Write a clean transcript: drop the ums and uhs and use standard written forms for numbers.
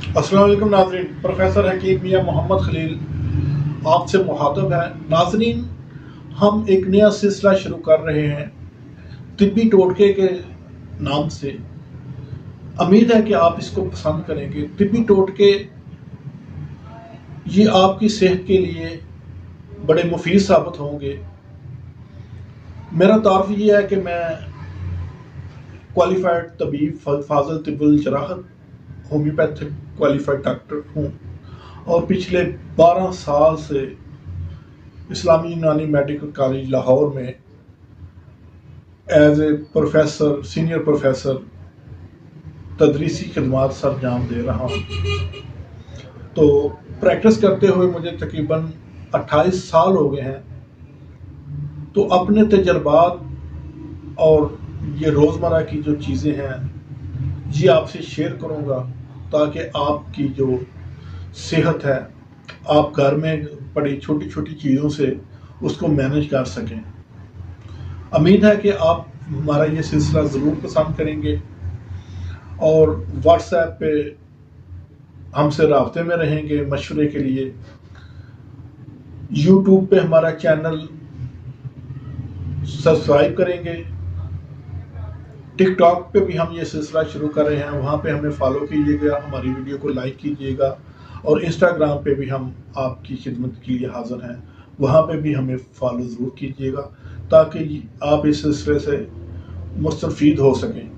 अस्सलाम वालेकुम नाज़रीन। प्रोफेसर हकीम मियां मोहम्मद खलील आपसे मुखातब है। नाज़रीन, हम एक नया सिलसिला शुरू कर रहे हैं तिब्बी टोटके के नाम से। उम्मीद है कि आप इसको पसंद करेंगे। तिब्बी टोटके ये आपकी सेहत के लिए बड़े मुफीद साबित होंगे। मेरा तारुफ ये है कि मैं क्वालिफाइड तबीब फाजिल तिब्बुल जराहत होम्योपैथिक क्वालिफाइड डॉक्टर हूँ और पिछले 12 साल से इस्लामी यूनानी मेडिकल कॉलेज लाहौर में as a professor senior professor तदरीसी खिदमात सरंजाम दे रहा हूँ। तो प्रैक्टिस करते हुए मुझे तकरीबन 28 साल हो गए हैं। तो अपने तजर्बात और ये रोज़मर्रा की जो चीज़ें हैं ये आपसे शेयर करूँगा ताकि आपकी जो सेहत है आप घर में पड़ी छोटी छोटी चीज़ों से उसको मैनेज कर सकें। उम्मीद है कि आप हमारा ये सिलसिला ज़रूर पसंद करेंगे और व्हाट्सएप पे हमसे राब्ते में रहेंगे मशवरे के लिए। यूट्यूब पे हमारा चैनल सब्सक्राइब करेंगे। टिकटॉक पे भी हम ये सिलसिला शुरू कर रहे हैं, वहाँ पे हमें फॉलो कीजिएगा, हमारी वीडियो को लाइक कीजिएगा। और इंस्टाग्राम पे भी हम आपकी खिदमत के लिए हाजिर हैं, वहाँ पे भी हमें फॉलो ज़रूर कीजिएगा ताकि आप इस सिलसिले से मुस्तफ़ीद हो सकें।